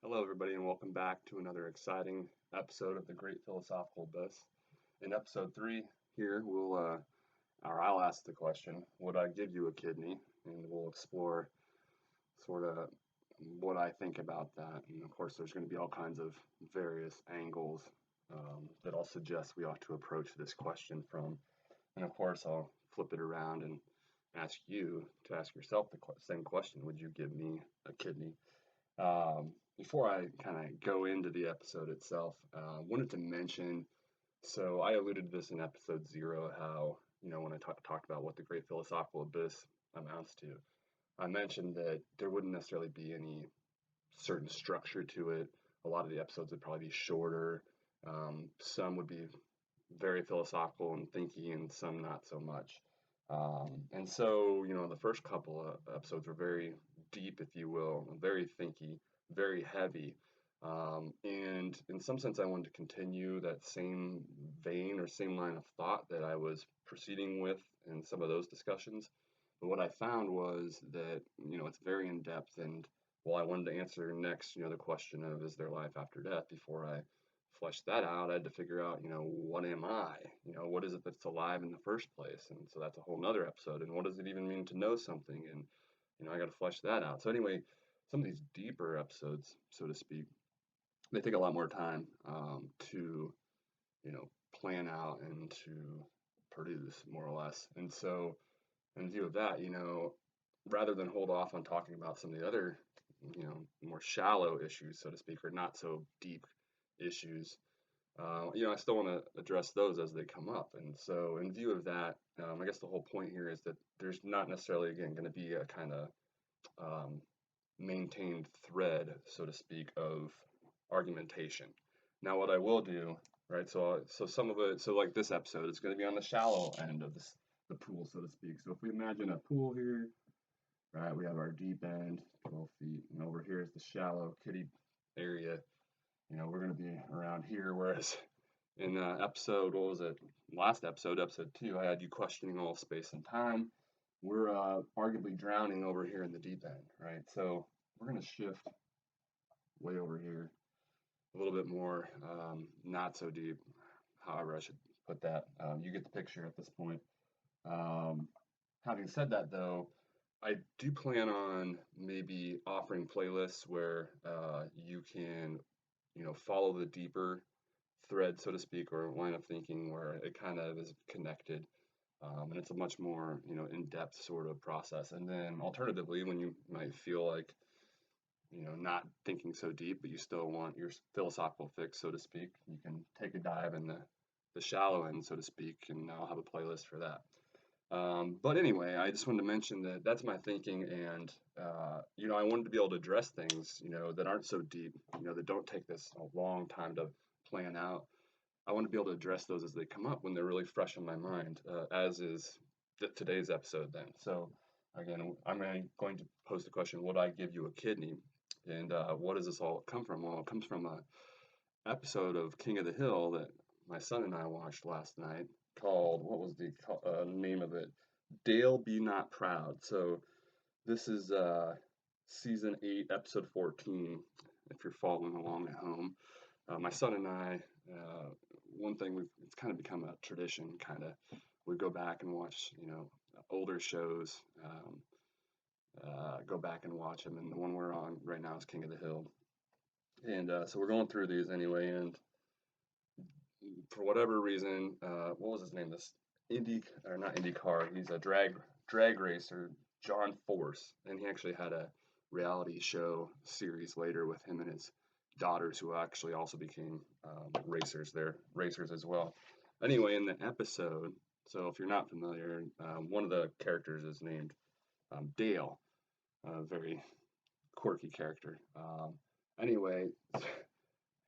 Hello, everybody, and welcome back to another exciting episode of the Great Philosophical Abyss. In episode 3, here I'll ask the question: would I give you a kidney? And we'll explore sort of what I think about that. And of course, there's going to be all kinds of various angles that I'll suggest we ought to approach this question from. And of course, I'll flip it around and ask you to ask yourself the same question: would you give me a kidney? Before I kind of go into the episode itself, wanted to mention, so I alluded to this in episode 0, how, when I talked about what the Great Philosophical Abyss amounts to, I mentioned that there wouldn't necessarily be any certain structure to it. A lot of the episodes would probably be shorter. Some would be very philosophical and thinky, and some not so much. And so, the first couple of episodes were very deep, if you will, very thinky, very heavy. And in some sense, I wanted to continue that same vein or same line of thought that I was proceeding with in some of those discussions. But what I found was that, it's very in depth. And while I wanted to answer next, the question of is there life after death, before I flesh that out, I had to figure out, what am I? What is it that's alive in the first place? And so that's a whole nother episode. And what does it even mean to know something? And, I got to flesh that out. So anyway, some of these deeper episodes, so to speak, they take a lot more time to, plan out and to produce, more or less. And so in view of that, rather than hold off on talking about some of the other, more shallow issues, so to speak, or not so deep issues, I still want to address those as they come up. And so, in view of that, I guess the whole point here is that there's not necessarily, again, going to be a kind of maintained thread, so to speak, of argumentation. Now, what I will do, right? So some of it, so like this episode, it's going to be on the shallow end of the pool, so to speak. So if we imagine a pool here, right, we have our deep end, 12 feet, and over here is the shallow kiddie area. We're going to be around here, whereas in episode, what was it? Last episode, episode 2, I had you questioning all space and time. We're arguably drowning over here in the deep end, right? So we're going to shift way over here, a little bit more, not so deep, however I should put that. You get the picture at this point. Having said that, though, I do plan on maybe offering playlists where you can, follow the deeper thread, so to speak, or line of thinking where it kind of is connected. And it's a much more, in-depth sort of process. And then alternatively, when you might feel like, not thinking so deep, but you still want your philosophical fix, so to speak, you can take a dive in the shallow end, so to speak, and I'll have a playlist for that. But anyway, I just wanted to mention that that's my thinking, and I wanted to be able to address things, that aren't so deep, that don't take this a long time to plan out. I want to be able to address those as they come up when they're really fresh in my mind, as is today's episode then. So again, I'm going to pose the question: would I give you a kidney? And what does this all come from? Well, it comes from a episode of King of the Hill that my son and I watched last night, called, what was the name of it? Dale Be Not Proud. So this is season 8, episode 14, if you're following along at home. My son and I, one thing it's kind of become a tradition, kind of, we go back and watch, older shows, go back and watch them, and the one we're on right now is King of the Hill. And so we're going through these anyway, and for whatever reason, what was his name? This not IndyCar. He's a drag racer, John Force, and he actually had a reality show series later with him and his daughters, who actually also became racers. They're racers as well. Anyway, in the episode, so if you're not familiar, one of the characters is named Dale, a very quirky character. Anyway,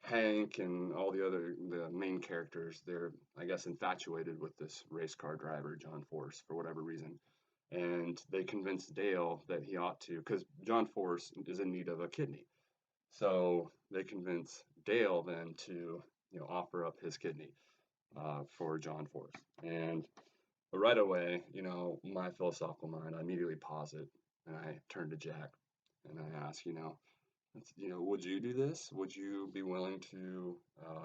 Hank and all the main characters, they're, I guess, infatuated with this race car driver, John Force, for whatever reason. And they convince Dale that he ought to, because John Force is in need of a kidney. So they convince Dale then to, offer up his kidney for John Force. And right away, my philosophical mind, I immediately pause it and I turn to Jack and I ask, Would you do this? Would you be willing to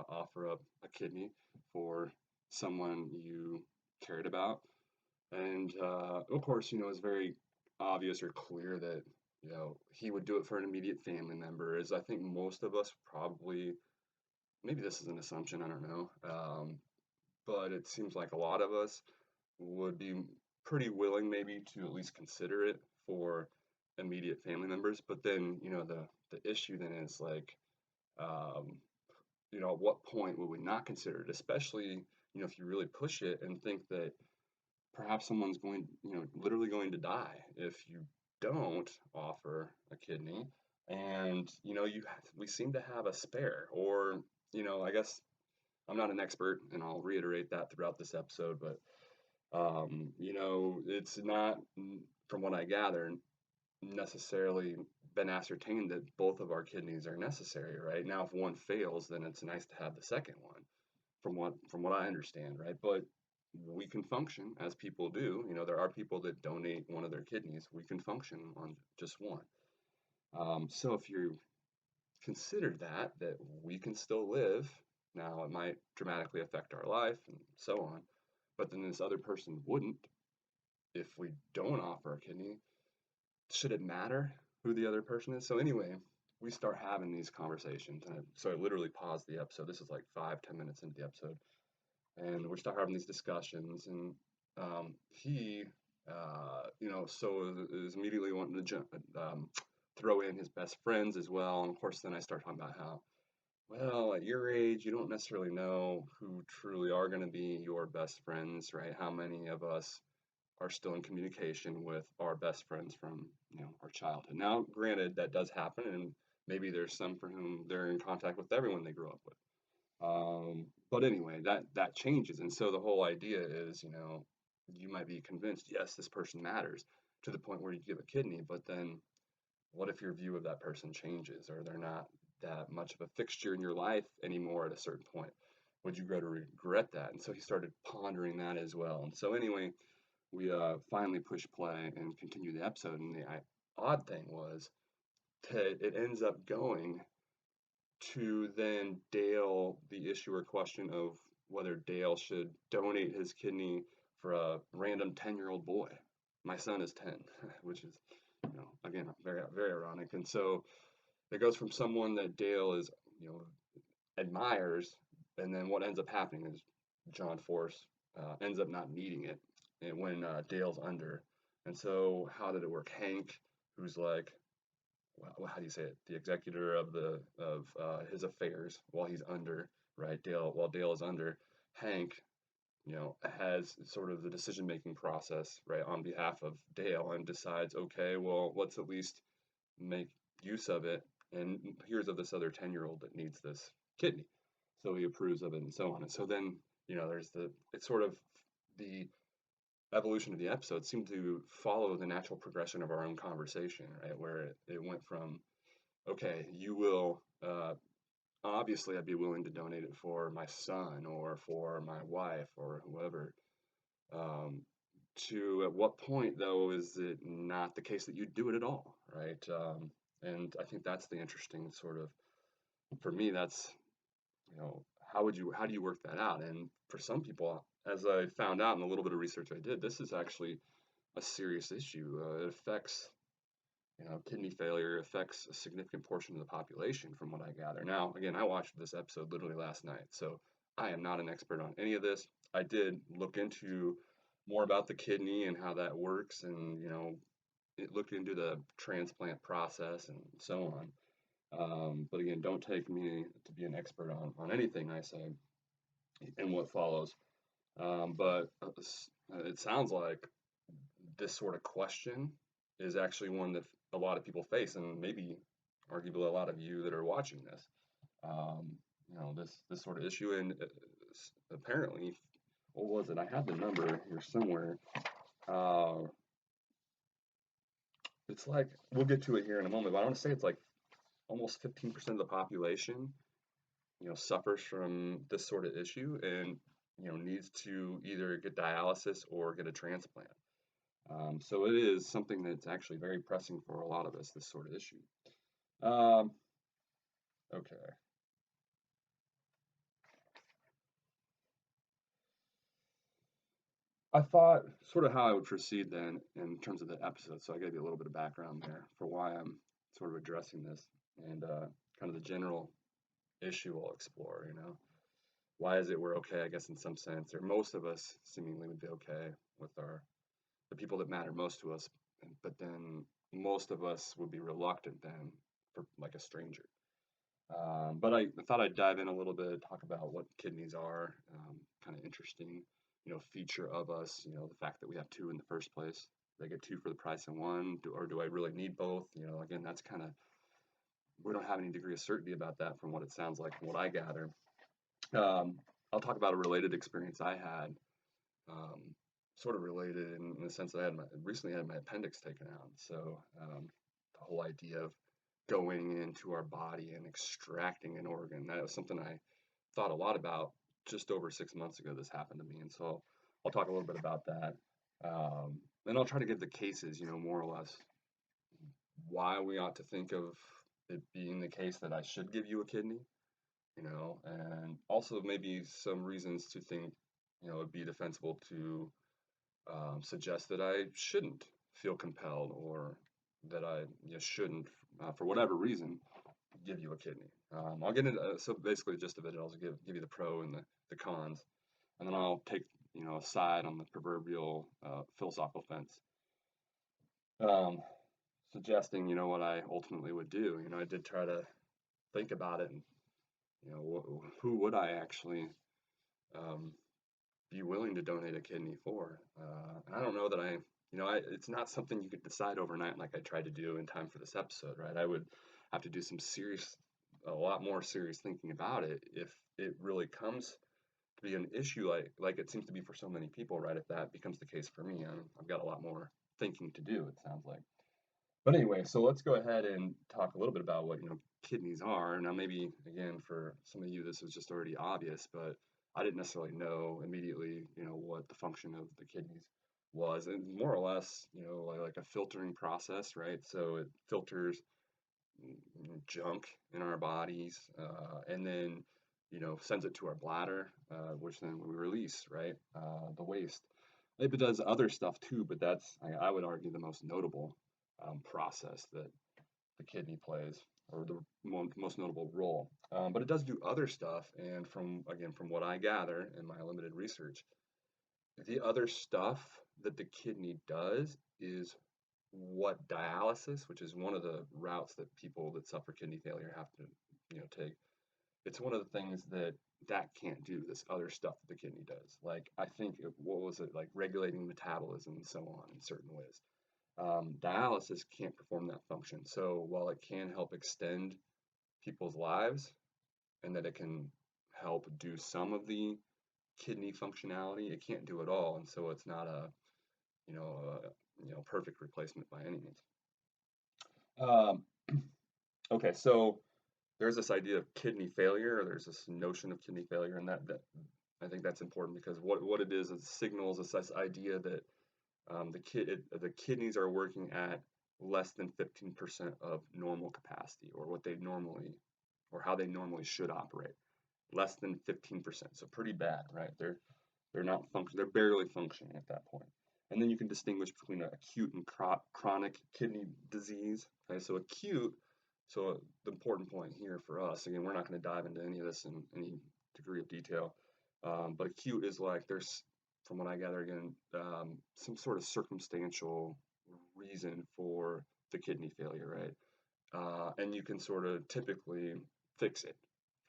offer up a kidney for someone you cared about? And of course, it's very obvious or clear that, he would do it for an immediate family member, as I think most of us probably, maybe this is an assumption, I don't know. But it seems like a lot of us would be pretty willing maybe to at least consider it for immediate family members. But then, the issue then is like, um, at what point would we not consider it? Especially, if you really push it and think that perhaps someone's going, literally going to die if you don't offer a kidney. And, we seem to have a spare, or, I guess I'm not an expert, and I'll reiterate that throughout this episode, but it's not, from what I gather, necessarily been ascertained that both of our kidneys are necessary, right? Now, if one fails, then it's nice to have the second one, from what I understand, right? But we can function as people do. There are people that donate one of their kidneys. We can function on just one. So if you consider that we can still live, now it might dramatically affect our life and so on, but then this other person wouldn't if we don't offer a kidney. Should it matter who the other person is? So anyway, we start having these conversations, and so I literally paused the episode. This is like 5-10 minutes into the episode, and we start having these discussions, and he, so is immediately wanting to throw in his best friends as well. And of course, then I start talking about how, well, at your age, you don't necessarily know who truly are going to be your best friends, right? How many of us are still in communication with our best friends from, our childhood? Now, granted, that does happen, and maybe there's some for whom they're in contact with everyone they grew up with. But anyway, that changes, and so the whole idea is, you might be convinced, yes, this person matters to the point where you give a kidney, but then what if your view of that person changes, or they're not that much of a fixture in your life anymore at a certain point? Would you grow to regret that? And so he started pondering that as well. And so anyway, we finally push play and continue the episode. And the odd thing was that it ends up going to then Dale, the issue or question of whether Dale should donate his kidney for a random 10-year-old boy. My son is 10, which is, again, very, very ironic. And so it goes from someone that Dale is, admires, and then what ends up happening is John Force ends up not needing it, and when Dale's under. And so how did it work? Hank, who's like, well, how do you say it? The executor of his affairs while he's under, right? While Dale is under, Hank, has sort of the decision-making process, right, on behalf of Dale, and decides, okay, well, let's at least make use of it. And here's of this other 10-year-old that needs this kidney. So he approves of it and so on. And so then, it's sort of the evolution of the episode seemed to follow the natural progression of our own conversation, right? Where it went from, okay, you will, obviously I'd be willing to donate it for my son or for my wife or whoever. Um, to at what point, though, is it not the case that you do it at all, right? And I think that's the interesting sort of, for me, that's, how do you work that out? And for some people, as I found out in a little bit of research I did, this is actually a serious issue. It affects, kidney failure affects a significant portion of the population, from what I gather. Now, again, I watched this episode literally last night, so I am not an expert on any of this. I did look into more about the kidney and how that works, and it looked into the transplant process and so on. But again, don't take me to be an expert on anything I say and what follows. But it sounds like this sort of question is actually one that a lot of people face, and maybe arguably a lot of you that are watching this. This sort of issue, and apparently, what was it? I have the number here somewhere. Uh, it's like, we'll get to it here in a moment, but I want to say it's like almost 15% of the population, suffers from this sort of issue, and needs to either get dialysis or get a transplant. So it is something that's actually very pressing for a lot of us, this sort of issue. Okay. I thought sort of how I would proceed then in terms of the episode. So I gave you a little bit of background there for why I'm sort of addressing this and kind of the general issue we'll explore, Why is it we're okay, I guess, in some sense, or most of us seemingly would be okay with the people that matter most to us, but then most of us would be reluctant then for like a stranger. But I thought I'd dive in a little bit, talk about what kidneys are, kind of interesting, feature of us, the fact that we have two in the first place. They get two for the price of one, or do I really need both? Again, that's kind of, we don't have any degree of certainty about that from what it sounds like, from what I gather. Um, I'll talk about a related experience I had, um, sort of related in the sense that recently had my appendix taken out. So the whole idea of going into our body and extracting an organ, that was something I thought a lot about just over 6 months ago. This happened to me, and so I'll talk a little bit about that. And I'll try to give the cases, more or less, why we ought to think of it being the case that I should give you a kidney, and also maybe some reasons to think, it'd be defensible to suggest that I shouldn't feel compelled or that I shouldn't, for whatever reason, give you a kidney. I'll get into so basically just a bit. I'll give you the pro and the cons, and then I'll take a side on the proverbial philosophical fence, um, suggesting what I ultimately would do. I did try to think about it, and who would I actually um, be willing to donate a kidney for? And I don't know that it's not something you could decide overnight like I tried to do in time for this episode, right? I would have to do a lot more serious thinking about it if it really comes to be an issue like it seems to be for so many people, right? If that becomes the case for me, I've got a lot more thinking to do, it sounds like. But anyway, so let's go ahead and talk a little bit about what kidneys are. Now, maybe again for some of you this is just already obvious, but I didn't necessarily know immediately, what the function of the kidneys was, and more or less, like a filtering process, right? So it filters junk in our bodies, and then sends it to our bladder, which then we release, right? The waste. It does other stuff too, but that's I would argue the most notable process that the kidney plays, or the most notable role. But it does do other stuff, and from what I gather in my limited research, the other stuff that the kidney does is what dialysis, which is one of the routes that people that suffer kidney failure have to, take. It's one of the things that can't do. This other stuff that the kidney does, like I think what was it, like regulating metabolism and so on in certain ways. Dialysis can't perform that function. So while it can help extend people's lives and that it can help do some of the kidney functionality, it can't do it all, and so it's not a perfect replacement by any means. Um, okay, so there's this idea of kidney failure, or there's this notion of kidney failure, and that I think that's important because what it is, it signals this idea that the kidneys are working at less than 15% of normal capacity, or what they normally, or how they normally should operate. Less than 15%, so pretty bad, right? They're not function. They're barely functioning at that point. And then you can distinguish between acute and chronic kidney disease. Okay, so acute. So the important point here for us, again, we're not going to dive into any of this in any degree of detail, but acute is like there's, from what I gather, again, some sort of circumstantial reason for the kidney failure, right? And you can sort of typically fix it.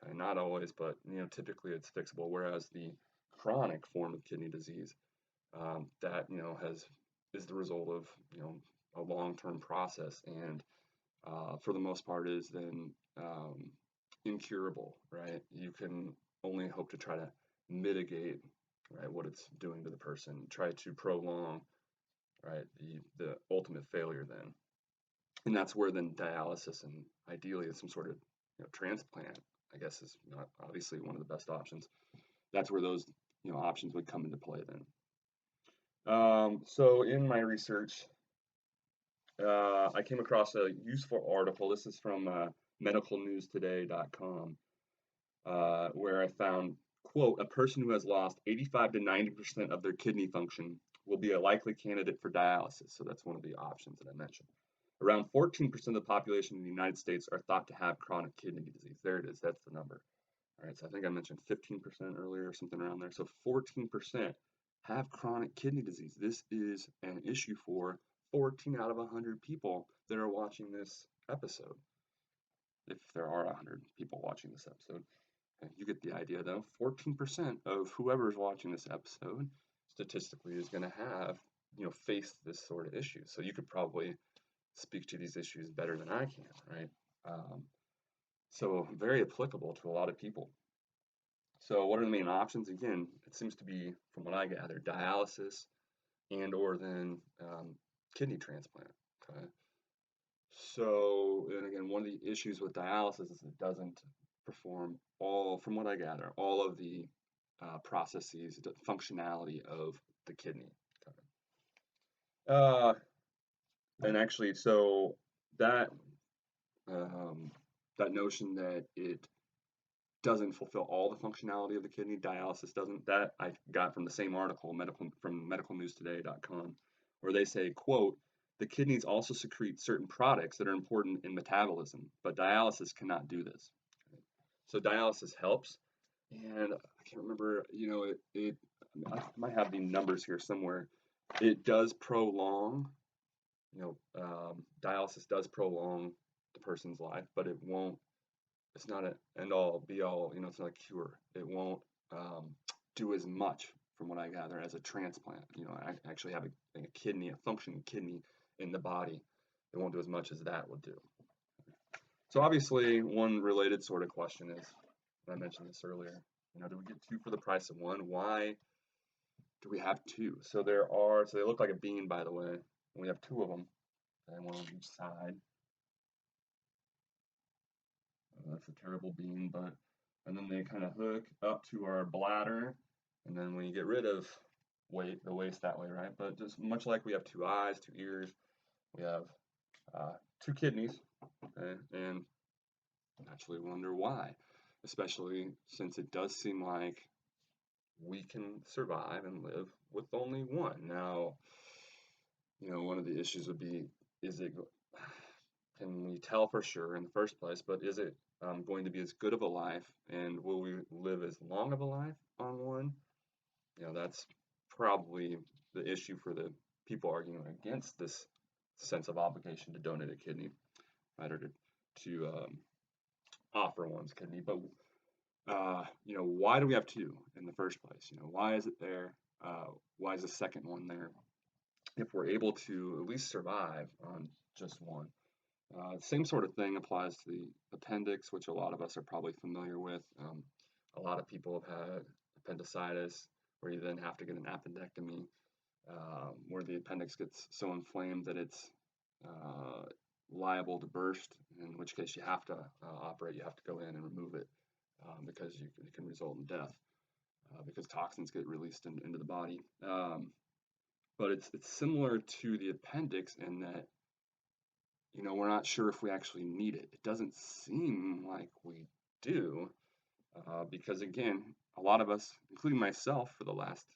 Okay? Not always, but typically it's fixable. Whereas the chronic form of kidney disease, that is the result of a long-term process, and for the most part is then incurable. Right? You can only hope to try to mitigate, right, what it's doing to the person. Try to prolong, right, the ultimate failure then. And that's where then dialysis and ideally some sort of transplant, I guess, is not obviously one of the best options. That's where those options would come into play then. So in my research, I came across a useful article. This is from medicalnewstoday.com, where I found, quote, a person who has lost 85 to 90% of their kidney function will be a likely candidate for dialysis. So that's one of the options that I mentioned. Around 14% of the population in the United States are thought to have chronic kidney disease. There it is. That's the number. All right. So I think I mentioned 15% earlier or something around there. So 14% have chronic kidney disease. This is an issue for 14 out of 100 people that are watching this episode. If there are 100 people watching this episode, you get the idea though. 14% of whoever's watching this episode statistically is going to have, face this sort of issue. So you could probably speak to these issues better than I can, right? So very applicable to a lot of people. So what are the main options? Again, it seems to be, from what I gather, dialysis and or then kidney transplant. Okay. So, and again, one of the issues with dialysis is it doesn't perform all, from what I gather, all of the processes, the functionality of the kidney. Okay. And actually, so that that notion that it doesn't fulfill all the functionality of the kidney, dialysis doesn't, that I got from the same article, from medicalnewstoday.com, where they say, quote, the kidneys also secrete certain products that are important in metabolism, but dialysis cannot do this. Okay. So dialysis helps, and I can't remember, I might have the numbers here somewhere. It does prolong, dialysis does prolong the person's life, but it won't, it's not an end all be all, it's not a cure. It won't do as much, from what I gather, as a transplant. I actually have a kidney, a functioning kidney in the body. It won't do as much as that would do. So obviously, one related sort of question is, and I mentioned this earlier, do we get two for the price of one? Why do we have two? So they look like a bean, by the way, and we have two of them, and one on each side. That's a terrible bean, and then they kind of hook up to our bladder, and then when you get rid of the waste that way, right? But just much like we have two eyes, two ears, we have two kidneys, okay? And naturally wonder why, especially since it does seem like we can survive and live with only one. Now, one of the issues would be, can we tell for sure in the first place, but is it going to be as good of a life, and will we live as long of a life on one? That's probably the issue for the people arguing against this sense of obligation to donate a kidney, right, or to offer one's kidney. But why do we have two in the first place? Why is it there? Why is the second one there? If we're able to at least survive on just one. Same sort of thing applies to the appendix, which a lot of us are probably familiar with. A lot of people have had appendicitis, where you then have to get an appendectomy, where the appendix gets so inflamed that it's liable to burst, in which case you have to operate, you have to go in and remove it, because it can result in death, because toxins get released into the body. But it's similar to the appendix in that, we're not sure if we actually need it. It doesn't seem like we do, because again, a lot of us, including myself, for the last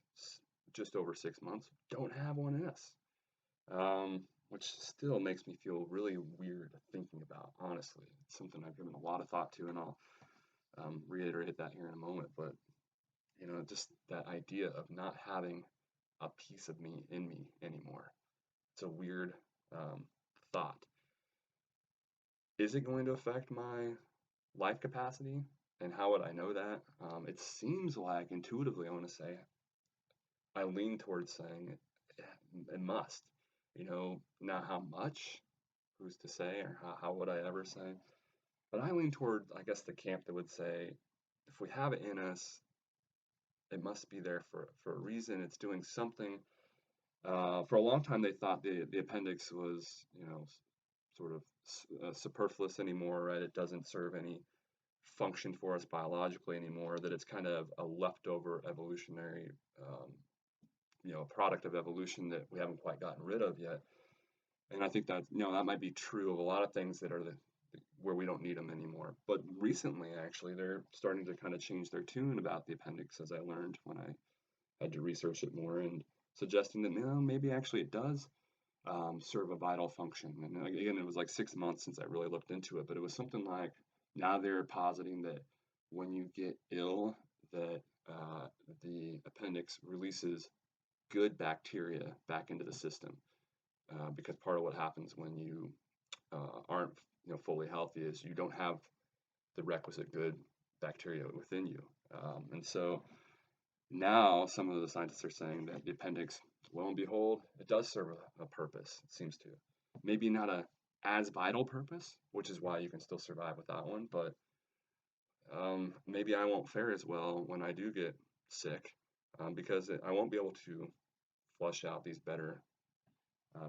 just over 6 months, don't have one in us, which still makes me feel really weird thinking about, honestly. It's something I've given a lot of thought to, and I'll reiterate that here in a moment. But, just that idea of not having a piece of me in me anymore. It's a weird thought. Is it going to affect my life capacity? And how would I know that? It seems like intuitively, I want to say, I lean towards saying it must. Now how much? Who's to say? Or how would I ever say? But I lean toward, I guess, the camp that would say, if we have it in us, it must be there for a reason. It's doing something. For a long time, they thought the appendix was, sort of superfluous anymore, right? It doesn't serve any function for us biologically anymore, that it's kind of a leftover evolutionary, product of evolution that we haven't quite gotten rid of yet. And I think that, that might be true of a lot of things that are where we don't need them anymore. But recently, actually, they're starting to kind of change their tune about the appendix, as I learned when I had to research it more, and suggesting that, maybe actually it does serve a vital function. And again, it was like 6 months since I really looked into it, but it was something like, now they're positing that when you get ill, that the appendix releases good bacteria back into the system, because part of what happens when you aren't fully healthy is you don't have the requisite good bacteria within you. And so now some of the scientists are saying that the appendix, lo and behold, it does serve a purpose, it seems to. Maybe not a as vital purpose, which is why you can still survive without one, but maybe I won't fare as well when I do get sick, because I won't be able to flush out these better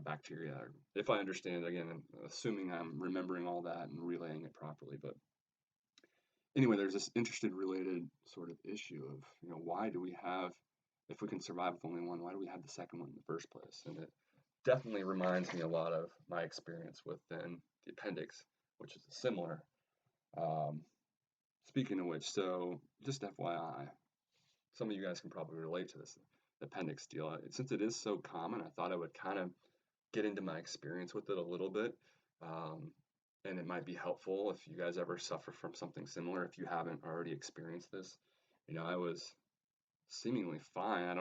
bacteria. If I understand, again, assuming I'm remembering all that and relaying it properly. But anyway, there's this interested related sort of issue of, why do we have, if we can survive with only one, why do we have the second one in the first place? And it definitely reminds me a lot of my experience with then the appendix, which is similar. Um, Speaking of which, so just FYI, some of you guys can probably relate to this appendix deal. Since it is so common, I thought I would kind of get into my experience with it a little bit. Um, and it might be helpful if you guys ever suffer from something similar, if you haven't already experienced this. I was seemingly fine.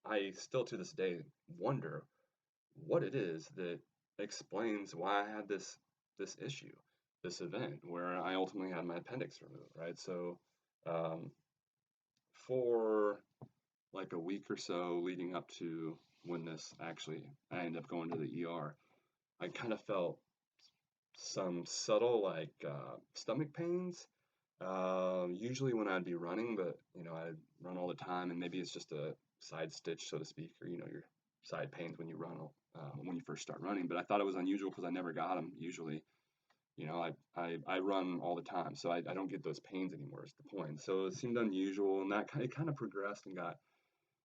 I still to this day wonder what it is that explains why I had this issue, this event where I ultimately had my appendix removed, right? So um, for like a week or so leading up to when this actually, I ended up going to the ER, I kind of felt some subtle like stomach pains. Usually when I'd be running, but I'd run all the time, and maybe it's just a side stitch, so to speak, or your side pains when you run, when you first start running. But I thought it was unusual because I never got them usually. I run all the time, so I don't get those pains anymore. Is the point? So it seemed unusual, and that it kind of progressed and got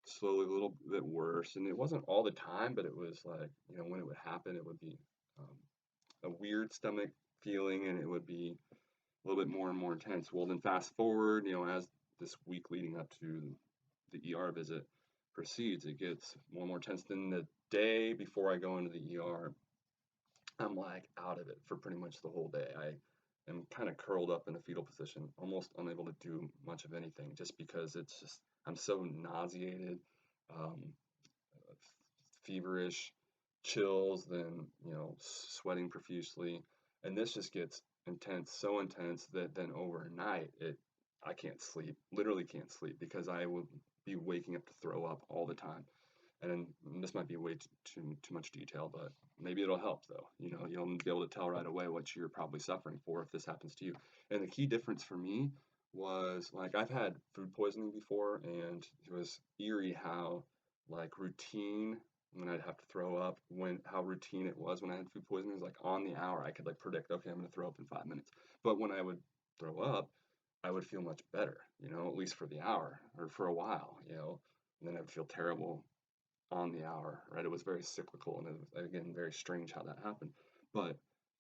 slowly a little bit worse. And it wasn't all the time, but it was like, when it would happen, it would be a weird stomach feeling, and it would be a little bit more and more intense. Well, then fast forward, as this week leading up to the ER visit proceeds, it gets more and more intense. Then the day before I go into the ER, I'm like out of it for pretty much the whole day. I am kind of curled up in a fetal position, almost unable to do much of anything, just because it's just, I'm so nauseated, um, feverish, chills, then sweating profusely, and this just gets intense, so intense that then overnight I can't sleep, literally can't sleep, because I will be waking up to throw up all the time. And this might be way too much detail, but maybe it'll help though. You'll be able to tell right away what you're probably suffering for if this happens to you. And the key difference for me was, like, I've had food poisoning before, and it was eerie how like routine when I'd have to throw up, how routine it was when I had food poisoning. It was like on the hour I could like predict, okay, I'm gonna throw up in 5 minutes. But when I would throw up, I would feel much better, at least for the hour or for a while, and then I'd feel terrible on the hour, right? It was very cyclical, and it was, again, very strange how that happened. But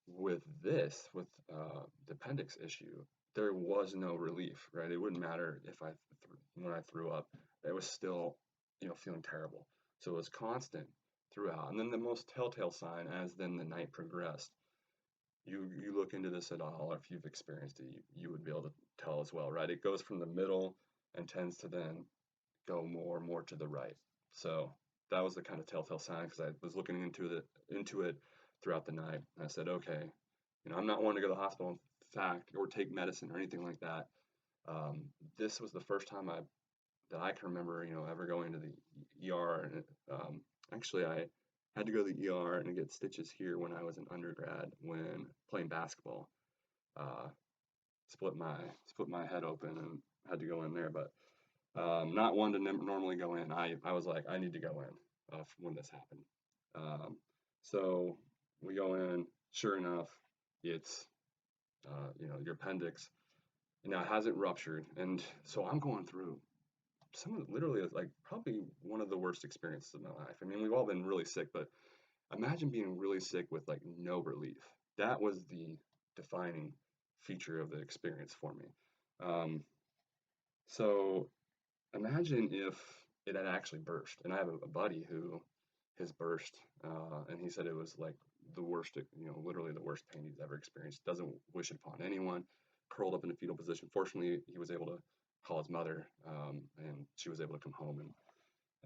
with this, with the appendix issue, there was no relief, right? It wouldn't matter if when I threw up, it was still, feeling terrible. So it was constant throughout. And then the most telltale sign, as then the night progressed, you look into this at all, if you've experienced it, you would be able to tell as well, right? It goes from the middle and tends to then go more and more to the right. So that was the kind of telltale sign, because I was looking into it throughout the night. And I said, okay, I'm not wanting to go to the hospital, in fact, or take medicine or anything like that. This was the first time that I can remember, ever going to the ER. And actually, I had to go to the ER and get stitches here when I was an undergrad when playing basketball. Uh, split my head open and had to go in there, but not one to normally go in. I was like, I need to go in when this happened. So we go in. Sure enough, it's your appendix. Now it hasn't ruptured, and so I'm going through literally like probably one of the worst experiences of my life. I mean, we've all been really sick, but Imagine being really sick with like no relief. That was the defining feature of the experience for me. Um, so imagine if it had actually burst. And I have a buddy who has burst, and he said it was like the worst, literally the worst pain he's ever experienced. Doesn't wish it upon anyone. Curled up in a fetal position. Fortunately, he was able to call his mother, and she was able to come home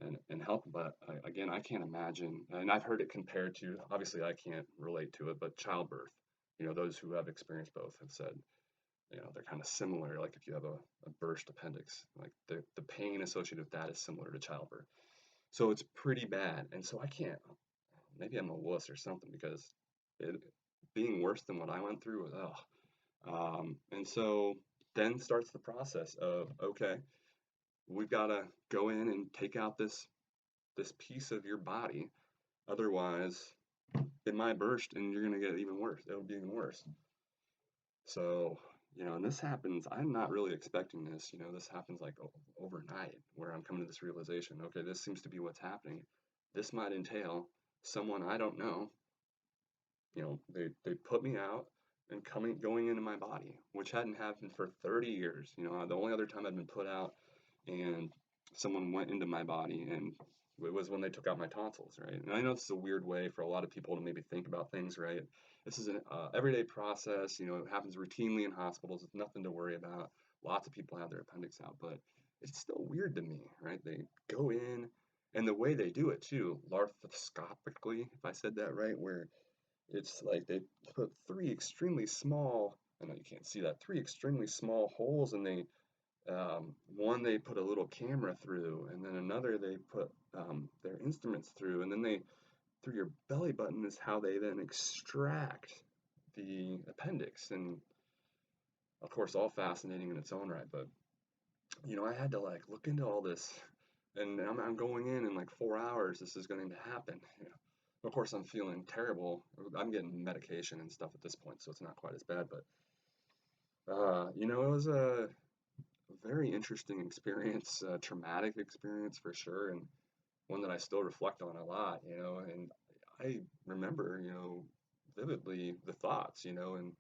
and help. But again, I can't imagine. And I've heard it compared to. Obviously, I can't relate to it, but childbirth. Those who have experienced both have said they're kind of similar. Like if you have a burst appendix, like the pain associated with that is similar to childbirth. So it's pretty bad. And so I can't, maybe I'm a wuss or something because it being worse than what I went through was, and so then starts the process of, okay, we've got to go in and take out this piece of your body. Otherwise, it might burst and you're going to get even worse. It'll be even worse. So, and this happens, I'm not really expecting this. This happens like overnight where I'm coming to this realization, okay, this seems to be what's happening. This might entail someone I don't know, they put me out and going into my body, which hadn't happened for 30 years. The only other time I'd been put out and someone went into my body, and it was when they took out my tonsils, right? And I know this is a weird way for a lot of people to maybe think about things, right? This is an everyday process. It happens routinely in hospitals. It's nothing to worry about. Lots of people have their appendix out, but it's still weird to me, right? They go in, and the way they do it too, laparoscopically, if I said that right, where it's like they put three extremely small, I know you can't see that, three extremely small holes, and one they put a little camera through, and then another they put their instruments through, and then through your belly button is how they then extract the appendix. And of course, all fascinating in its own right, but I had to like look into all this, and I'm going in like 4 hours. This is going to happen. Of course, I'm feeling terrible. I'm getting medication and stuff at this point, so it's not quite as bad. But it was a very interesting experience, a traumatic experience for sure, and one that I still reflect on a lot. And I remember, vividly the thoughts, and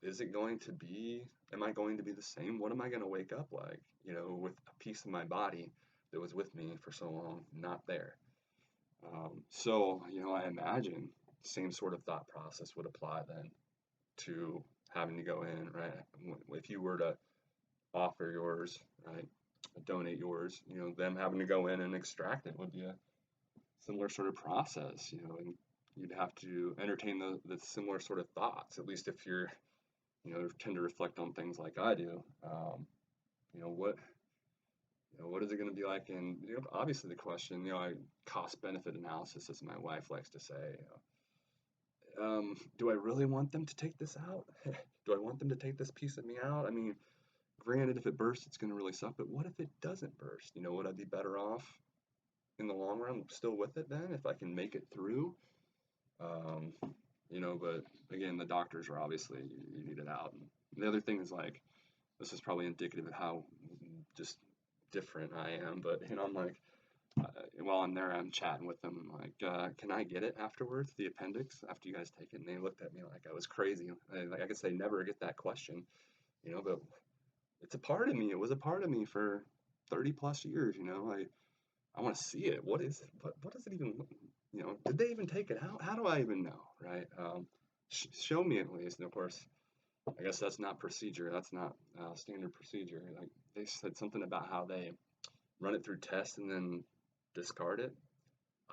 is it going to be, am I going to be the same? What am I going to wake up like, with a piece of my body that was with me for so long, not there? So, I imagine the same sort of thought process would apply then to having to go in, right? If you were to offer yours, right, donate yours, them having to go in and extract it would be a similar sort of process, and you'd have to entertain the similar sort of thoughts, at least if you're, tend to reflect on things like I do. You know, what, what is it going to be like? And, obviously the question, cost benefit analysis, as my wife likes to say, do I really want them to take this out? Do I want them to take this piece of me out? I mean, granted, if it bursts, it's going to really suck, but what if it doesn't burst? Would I be better off in the long run still with it then if I can make it through? Um, but again, the doctors are obviously, you need it out. And the other thing is like, this is probably indicative of how just different I am, but, I'm like, while I'm there, I'm chatting with them. I'm like, can I get it afterwards, the appendix, after you guys take it? And they looked at me like I was crazy. Like I guess they never get that question, but it's a part of me. It was a part of me for 30 plus years. I want to see it. What is it? What does it even? Did they even take it out? How do I even know, right? Show me at least. And of course, I guess that's not procedure. That's not standard procedure. Like they said something about how they run it through tests and then discard it.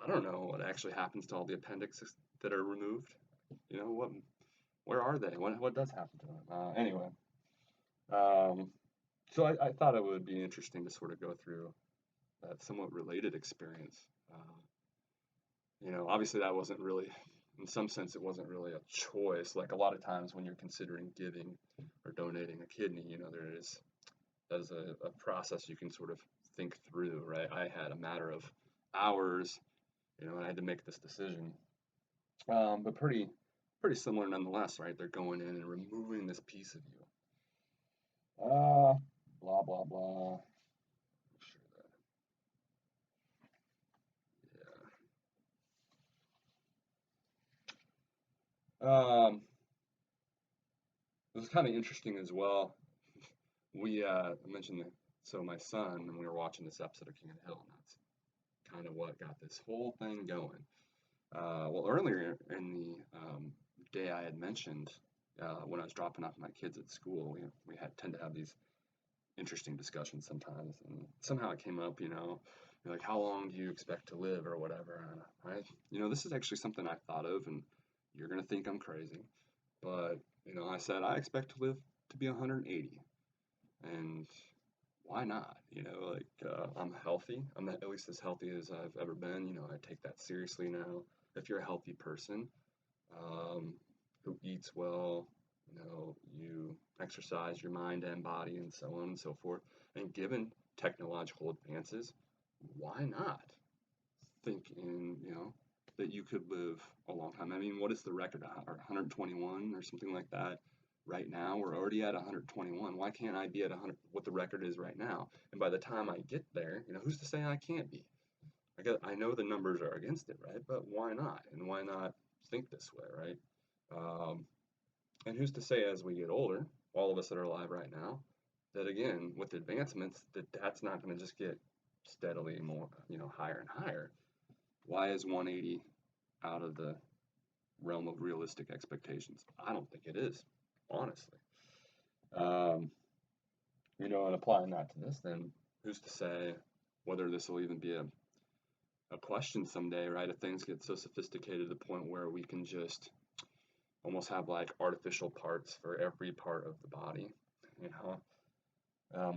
I don't know what actually happens to all the appendixes that are removed. What? Where are they? What does happen to them? Anyway, um, so I thought it would be interesting to sort of go through that somewhat related experience. Obviously that wasn't really, in some sense, it wasn't really a choice. Like a lot of times when you're considering giving or donating a kidney, there is as a process you can sort of think through, right? I had a matter of hours, and I had to make this decision. But pretty similar nonetheless, right? They're going in and removing this piece of you. Blah blah blah. Sure that, yeah. It was kind of interesting as well. I mentioned that, so my son, and we were watching this episode of King of the Hill, and that's kind of what got this whole thing going. Well, earlier in the day I had mentioned, when I was dropping off my kids at school, we had tend to have these interesting discussions sometimes, and somehow it came up, like how long do you expect to live or whatever. And this is actually something I thought of, and you're gonna think I'm crazy, but I said I expect to live to be 180, and why not? I'm healthy. I'm at least as healthy as I've ever been. I take that seriously now. If you're a healthy person, um, who eats well, you exercise your mind and body and so on and so forth. And given technological advances, why not think that you could live a long time? I mean, what is the record? 121 or something like that right now? We're already at 121. Why can't I be at 100, what the record is right now? And by the time I get there, who's to say I can't be? I know the numbers are against it, right? But why not? And why not think this way, right? Um, and who's to say as we get older, all of us that are alive right now, that again, with advancements, that's not going to just get steadily more, higher and higher. Why is 180 out of the realm of realistic expectations? I don't think it is, honestly. Um, and applying that to this, then who's to say whether this will even be a question someday, right? If things get so sophisticated to the point where we can just almost have like artificial parts for every part of the body, you know.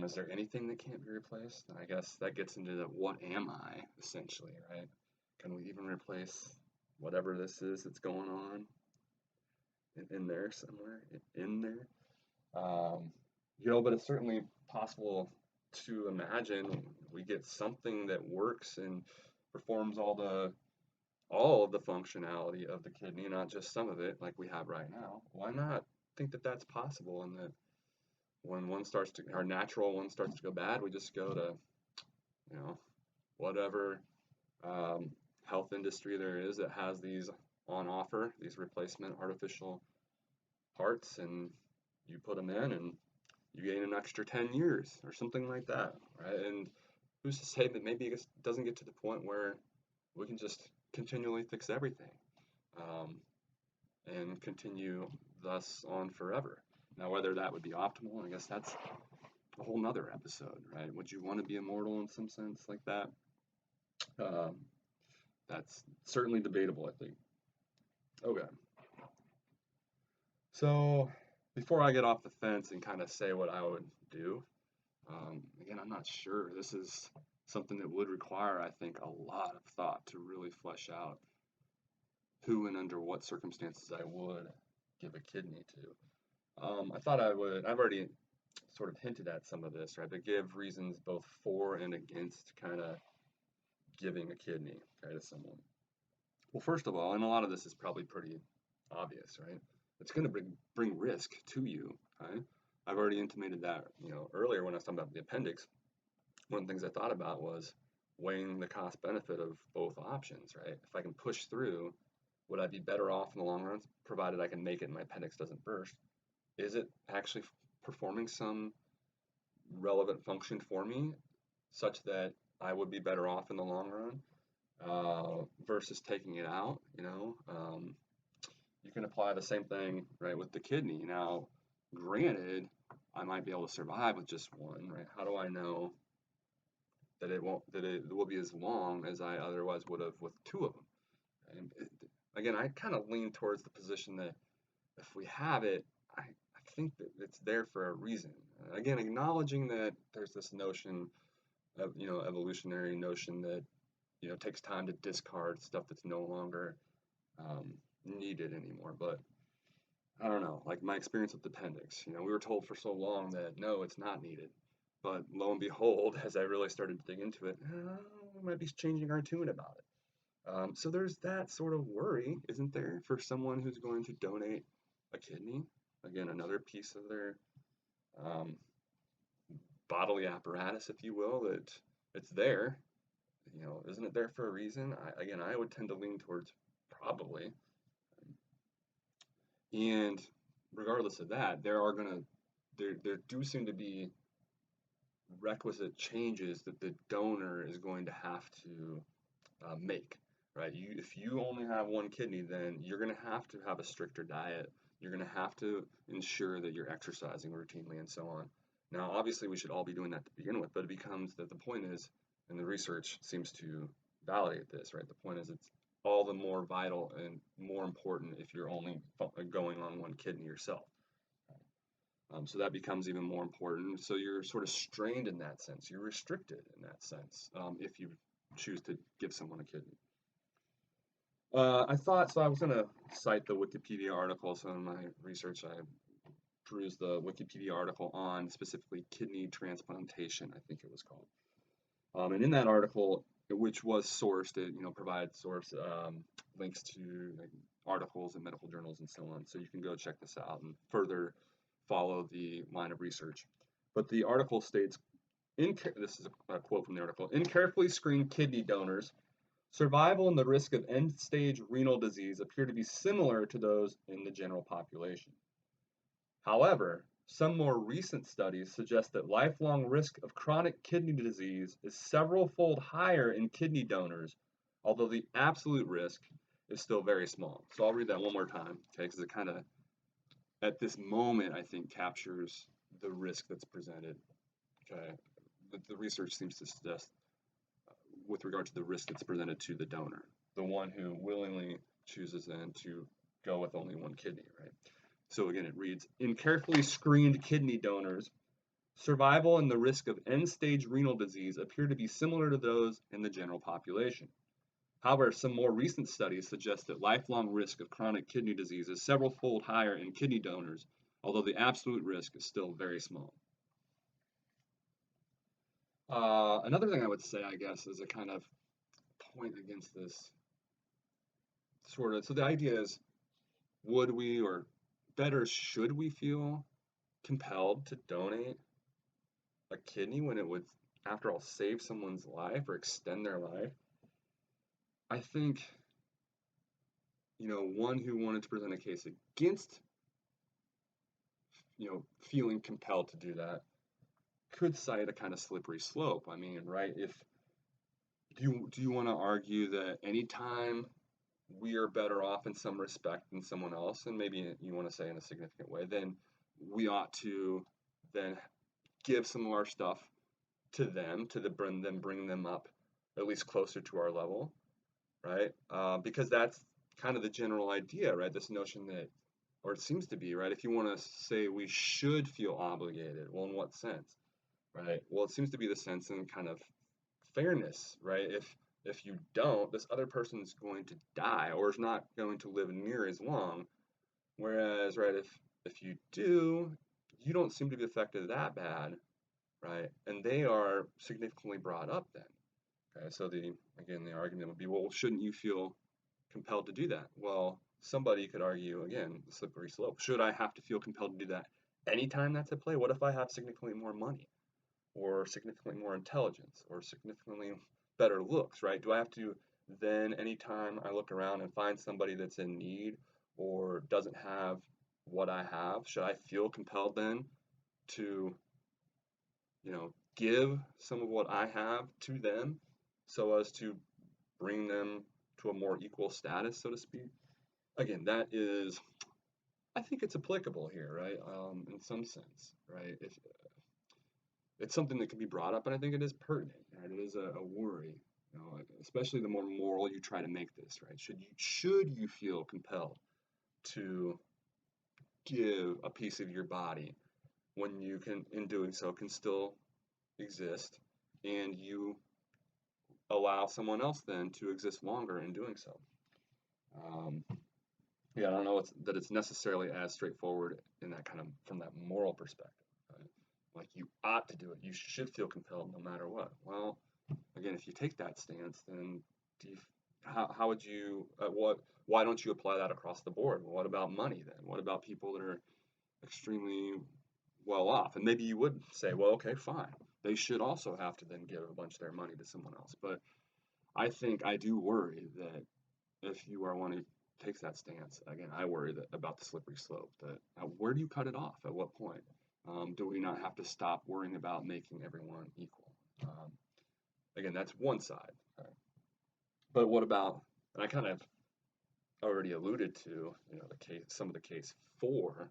Is there anything that can't be replaced? I guess that gets into the what am I, essentially, right? Can we even replace whatever this is that's going on in there somewhere, in there? But it's certainly possible to imagine we get something that works and performs all of the functionality of the kidney, not just some of it like we have right now. Why not think that that's possible, and that when our natural one starts to go bad, we just go to, whatever um, health industry there is that has these on offer, these replacement artificial parts, and you put them in and you gain an extra 10 years or something like that, right? And who's to say that maybe it doesn't get to the point where we can just continually fix everything, um, and continue thus on forever. Now, whether that would be optimal, I guess that's a whole nother episode, right? Would you want to be immortal in some sense like that? Um, that's certainly debatable, I think. Okay. So before I get off the fence and kind of say what I would do, again, I'm not sure. This is something that would require, I think, a lot of thought to really flesh out who and under what circumstances I would give a kidney to. I thought I would, I've already sort of hinted at some of this, right? But give reasons both for and against kind of giving a kidney, okay, to someone. Well, first of all, and a lot of this is probably pretty obvious, right? It's going to bring risk to you, right? I've already intimated that, earlier when I was talking about the appendix. One of the things I thought about was weighing the cost benefit of both options, right? If I can push through, would I be better off in the long run, provided I can make it and my appendix doesn't burst? Is it actually performing some relevant function for me such that I would be better off in the long run, versus taking it out? You can apply the same thing, right, with the kidney. Now, granted, I might be able to survive with just one, right? How do I know that it will be as long as I otherwise would have with two of them? And again, I kind of lean towards the position that if we have it, I think that it's there for a reason. Again, acknowledging that there's this notion of, evolutionary notion that, takes time to discard stuff that's no longer needed anymore. But I don't know, like my experience with the appendix, we were told for so long that no, it's not needed. But lo and behold, as I really started to dig into it, we might be changing our tune about it. So there's that sort of worry, isn't there, for someone who's going to donate a kidney? Again, another piece of their um, bodily apparatus, if you will, that it's there. Isn't it there for a reason? I would tend to lean towards probably. And regardless of that, there do seem to be requisite changes that the donor is going to have to make, right? If you only have one kidney, then you're going to have a stricter diet. You're going to have to ensure that you're exercising routinely and so on. Now, obviously, we should all be doing that to begin with, but it becomes that the point is, and the research seems to validate this, right? The point is, it's all the more vital and more important if you're only going on one kidney yourself. So that becomes even more important. So you're sort of strained in that sense. You're restricted in that sense if you choose to give someone a kidney. I thought so. I was going to cite the Wikipedia article. So in my research, I perused the Wikipedia article on specifically kidney transplantation, I think it was called. And in that article, which was sourced, it provides source links to like, articles and medical journals and so on. So you can go check this out and further follow the line of research. But the article states, this is a quote from the article, in carefully screened kidney donors, survival and the risk of end-stage renal disease appear to be similar to those in the general population. However, some more recent studies suggest that lifelong risk of chronic kidney disease is several-fold higher in kidney donors, although the absolute risk is still very small. So I'll read that one more time, okay, because it kind of, at this moment, I think captures the risk that's presented, okay? The research seems to suggest with regard to the risk that's presented to the donor, the one who willingly chooses then to go with only one kidney, right? So again, it reads, in carefully screened kidney donors, survival and the risk of end-stage renal disease appear to be similar to those in the general population. However, some more recent studies suggest that lifelong risk of chronic kidney disease is several-fold higher in kidney donors, although the absolute risk is still very small. Another thing I would say, I guess, is a kind of point against this sort of, so the idea is, would we, or better, should we feel compelled to donate a kidney when it would, after all, save someone's life or extend their life? I think, one who wanted to present a case against, feeling compelled to do that could cite a kind of slippery slope. I mean, right? If do you want to argue that anytime we are better off in some respect than someone else, and maybe you want to say in a significant way, then we ought to then give some of our stuff to them, bring them up at least closer to our level, right? Because that's kind of the general idea, right? This notion that, or it seems to be, right? If you want to say we should feel obligated, well, in what sense, right? Well, it seems to be the sense in kind of fairness, right? If you don't, this other person's going to die or is not going to live near as long. Whereas, right, if you do, you don't seem to be affected that bad, right? And they are significantly brought up then. Okay, so the argument would be, well, shouldn't you feel compelled to do that? Well, somebody could argue again, the slippery slope. Should I have to feel compelled to do that anytime that's at play? What if I have significantly more money, or significantly more intelligence, or significantly better looks, right? Do I have to then, anytime I look around and find somebody that's in need or doesn't have what I have, should I feel compelled then to, give some of what I have to them so as to bring them to a more equal status, so to speak? Again, that is, I think it's applicable here, right? In some sense, right? If it's something that can be brought up, and I think it is pertinent, right? It is a worry, especially the more moral you try to make this, right? Should you feel compelled to give a piece of your body when you can, in doing so, can still exist, and you allow someone else then to exist longer in doing so? Yeah, I don't know that it's necessarily as straightforward in that kind of, from that moral perspective, right? Like you ought to do it. You should feel compelled no matter what. Well, again, if you take that stance, then how would you, why don't you apply that across the board? Well, what about money then? What about people that are extremely well off? And maybe you would say, well, okay, fine. They should also have to then give a bunch of their money to someone else. But I think I do worry that if you are wanting takes that stance, again, I worry about the slippery slope. That where do you cut it off? At what point? Do we not have to stop worrying about making everyone equal? Again, that's one side. Right? But what about? And I kind of already alluded to, the case, some of the case for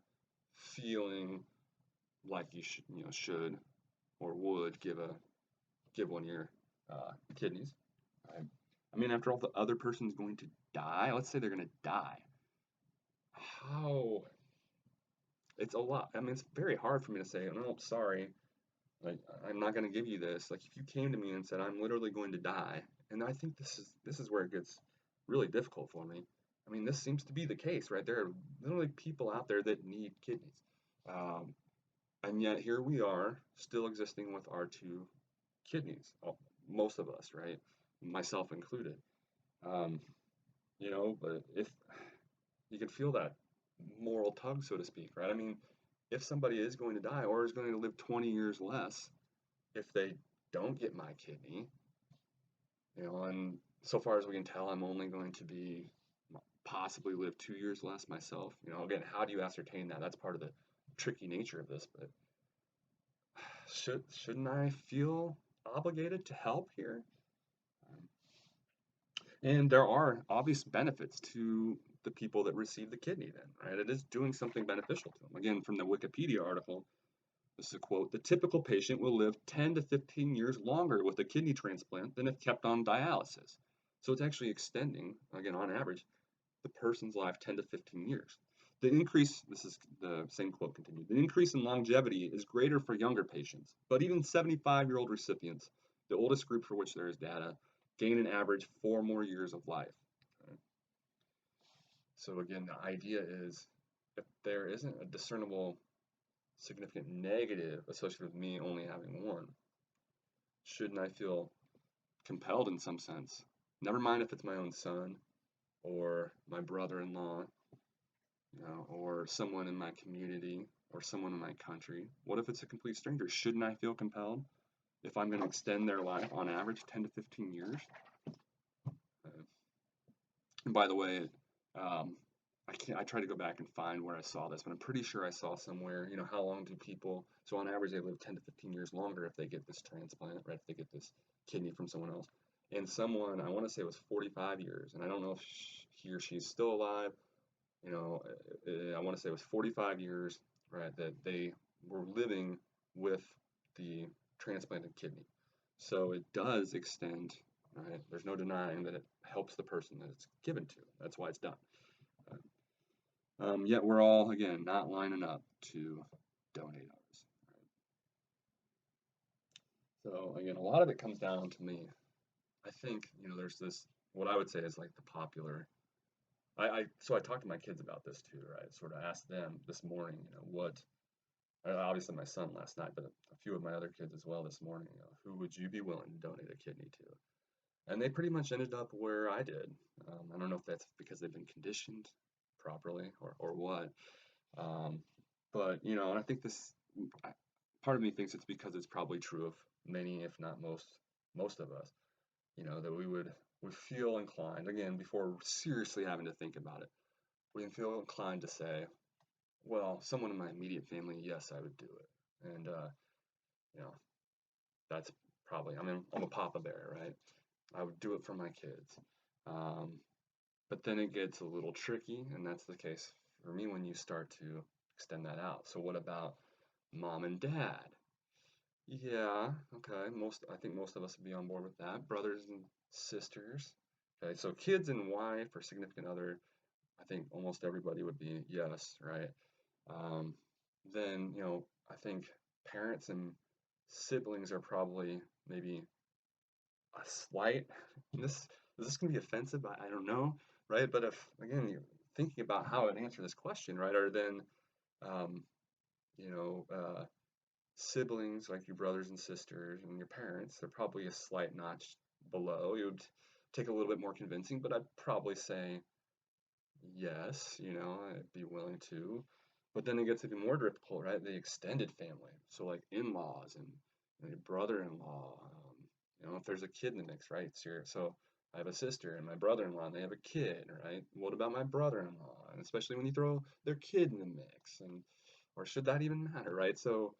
feeling like you should or would give one of your kidneys. Right? I mean, after all, the other person's going to die. Let's say they're going to die. How? It's a lot. I mean, it's very hard for me to say, no, sorry, like I'm not going to give you this. Like if you came to me and said I'm literally going to die, and I think this is where it gets really difficult for me. I mean, this seems to be the case, right? There are literally people out there that need kidneys, um, and yet here we are still existing with our two kidneys. Most of us, right? Myself included. Um, but if you can feel that moral tug, so to speak, right? I mean, if somebody is going to die or is going to live 20 years less, if they don't get my kidney, and so far as we can tell, I'm only going to be possibly live 2 years less myself. Again, how do you ascertain that? That's part of the tricky nature of this, but shouldn't I feel obligated to help here? Um, And there are obvious benefits to the people that receive the kidney then, right? It is doing something beneficial to them. Again, from the Wikipedia article, this is a quote: the typical patient will live 10 to 15 years longer with a kidney transplant than if kept on dialysis. So it's actually extending, again, on average, the person's life 10 to 15 years. The increase, this is the same quote continued, the increase in longevity is greater for younger patients, but even 75-year-old recipients, the oldest group for which there is data, gain an average 4 more years of life. Okay? So again, the idea is if there isn't a discernible significant negative associated with me only having one, shouldn't I feel compelled in some sense? Never mind if it's my own son or my brother-in-law, or someone in my community or someone in my country. What if it's a complete stranger? Shouldn't I feel compelled if I'm going to extend their life on average 10 to 15 years? And by the way, um, I try to go back and find where I saw this, but I'm pretty sure I saw somewhere, how long do people, so on average they live 10 to 15 years longer if they get this transplant, right, if they get this kidney from someone else. And someone, I want to say it was 45 years, and I don't know if he or she's still alive, I want to say it was 45 years, right, that they were living with the transplanted kidney. So it does extend, right? There's no denying that it helps the person that it's given to. That's why it's done. Yet we're all, again, not lining up to donate ours. Right? So again, a lot of it comes down to me. I think, there's this, what I would say is like the popular, so I talked to my kids about this too, right? Sort of asked them this morning, what, obviously my son last night, but a few of my other kids as well this morning, who would you be willing to donate a kidney to? And they pretty much ended up where I did. I don't know if that's because they've been conditioned properly or what. Um, but, and I think part of me thinks it's because it's probably true of many, if not most of us, that we would feel inclined, again, before seriously having to think about it, we can feel inclined to say, well, someone in my immediate family, yes, I would do it. And, you know, that's probably, I mean, I'm a papa bear, right? I would do it for my kids. Um, but then it gets a little tricky, and that's the case for me when you start to extend that out. So what about mom and dad? Yeah, okay. I think most of us would be on board with that. Brothers and sisters. Okay, so kids and wife or significant other, I think almost everybody would be yes, right? Um, then, I think parents and siblings are probably maybe a slight, this is this gonna be offensive? I don't know, right? But if again you're thinking about how I'd answer this question, right? Or then um, you know, siblings like your brothers and sisters and your parents, they're probably a slight notch below. It would take a little bit more convincing, but I'd probably say yes, I'd be willing to. But then it gets even more difficult, right? The extended family. So like in-laws and your brother-in-law, if there's a kid in the mix, right? So I have a sister and my brother-in-law, and they have a kid, right? What about my brother-in-law? And especially when you throw their kid in the mix, and or should that even matter, right? So,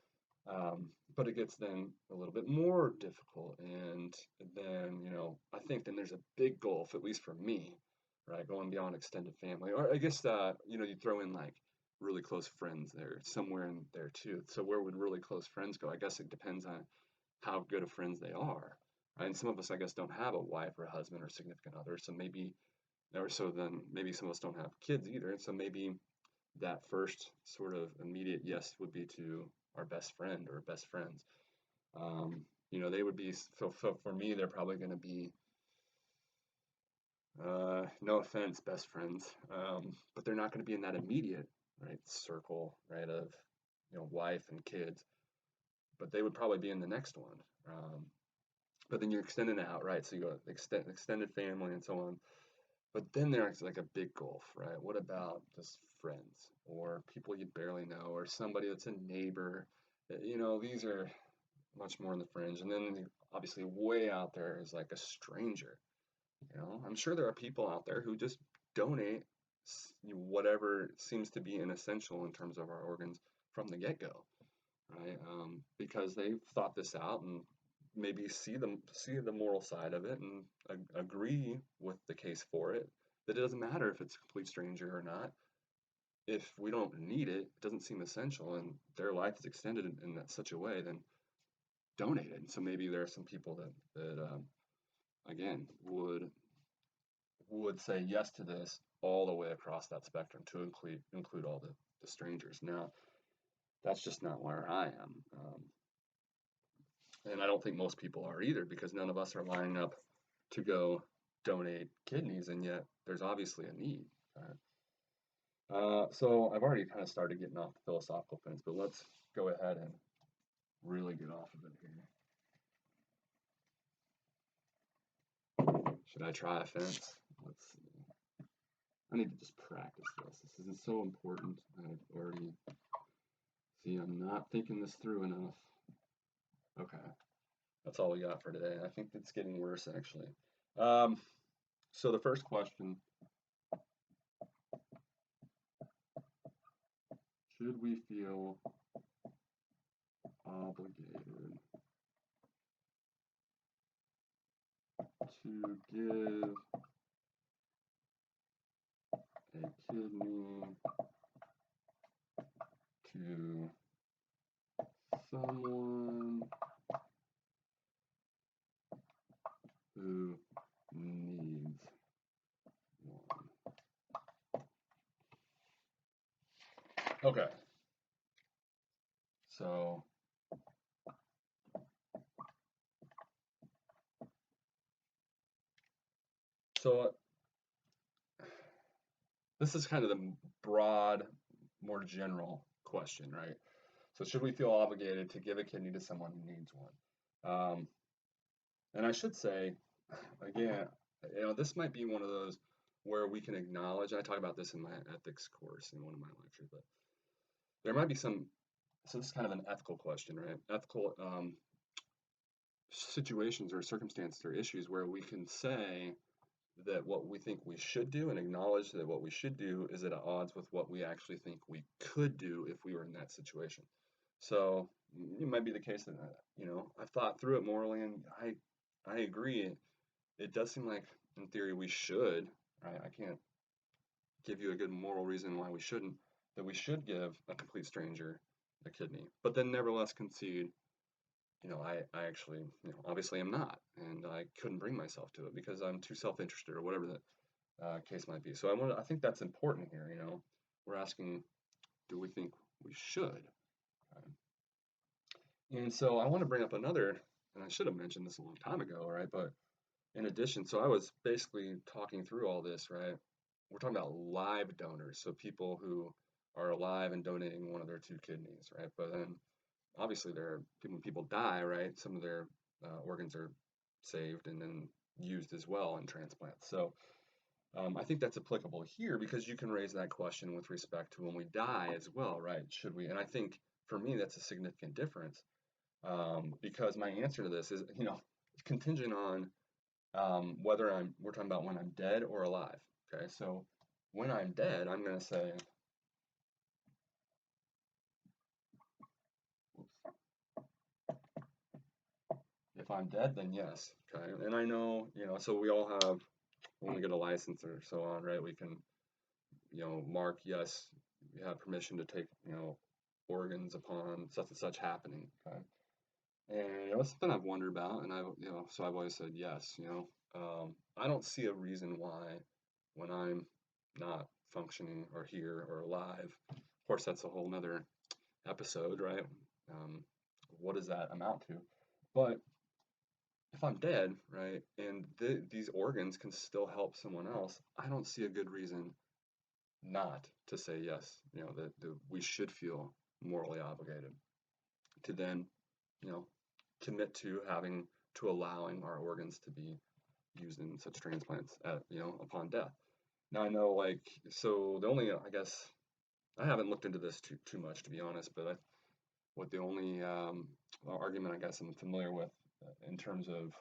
but it gets then a little bit more difficult, and then I think then there's a big gulf, at least for me, right? Going beyond extended family, or I guess you throw in like really close friends there somewhere in there too. So where would really close friends go? I guess it depends on how good of friends they are. Right? And some of us, I guess, don't have a wife or a husband or significant other. So maybe, or so then maybe some of us don't have kids either. So maybe that first sort of immediate yes would be to our best friend or best friends. They would be, so for me, they're probably going to be, no offense, best friends, but they're not going to be in that immediate, right, circle, right, of, wife and kids, but they would probably be in the next one. But then you're extending it out, right? So you go extended family and so on. But then there's like a big gulf, right? What about just friends or people you barely know or somebody that's a neighbor? These are much more in the fringe. And then obviously way out there is like a stranger. I'm sure there are people out there who just donate whatever seems to be an essential in terms of our organs from the get-go, right? Because they've thought this out and maybe see the moral side of it and agree with the case for it. That it doesn't matter if it's a complete stranger or not. If we don't need it, it doesn't seem essential, and their life is extended in that such a way, then donate it. And so maybe there are some people that again would say yes to this all the way across that spectrum to include all the strangers. Now, that's just not where I am. And I don't think most people are either, because none of us are lining up to go donate kidneys, and yet there's obviously a need. So I've already kind of started getting off the philosophical fence, but let's go ahead and really get off of it here. Should I try a fence? Let's see. I need to just practice this. This isn't so important. I've already, see, I'm not thinking this through enough. Okay, that's all we got for today. I think it's getting worse, actually. So the first question, should we feel obligated to give a kidney to someone who needs one? Okay, so this is kind of the broad, more general question, right? So should we feel obligated to give a kidney to someone who needs one? And I should say, again, this might be one of those where we can acknowledge, I talk about this in my ethics course in one of my lectures, but there might be some, so this is kind of an ethical question, right? Ethical situations or circumstances or issues where we can say that what we think we should do and acknowledge that what we should do is at odds with what we actually think we could do if we were in that situation. So it might be the case that I've thought through it morally, and I agree. It does seem like in theory we should. Right? I can't give you a good moral reason why we shouldn't. That we should give a complete stranger a kidney, but then nevertheless concede. I actually, obviously am not, and I couldn't bring myself to it because I'm too self-interested or whatever that case might be. So I think that's important here. We're asking, do we think we should? And so I want to bring up another, and I should have mentioned this a long time ago, right? But in addition, so I was basically talking through all this, right? We're talking about live donors, so people who are alive and donating one of their two kidneys, right? But then obviously there are when people die, right? Some of their organs are saved and then used as well in transplants. So I think that's applicable here because you can raise that question with respect to when we die as well, right? Should we? And I think for me that's a significant difference because my answer to this is, contingent on we're talking about when I'm dead or alive. Okay, so when I'm dead, I'm going to say, if I'm dead, then yes. Okay, and I know, so we all have, when we get a license or so on, right, we can, mark yes, you have permission to take, organs upon such and such happening. Okay, and it's something I've wondered about, and so I've always said yes. I don't see a reason why, when I'm not functioning or here or alive, of course that's a whole nother episode, right? Um, what does that amount to? But if I'm dead, right, and these organs can still help someone else, I don't see a good reason not to say yes. That we should feel morally obligated to then, you know, commit to allowing our organs to be used in such transplants upon death. Now I know, like, so the only, I guess, I haven't looked into this too much, to be honest, but what the only argument I guess I'm familiar with in terms of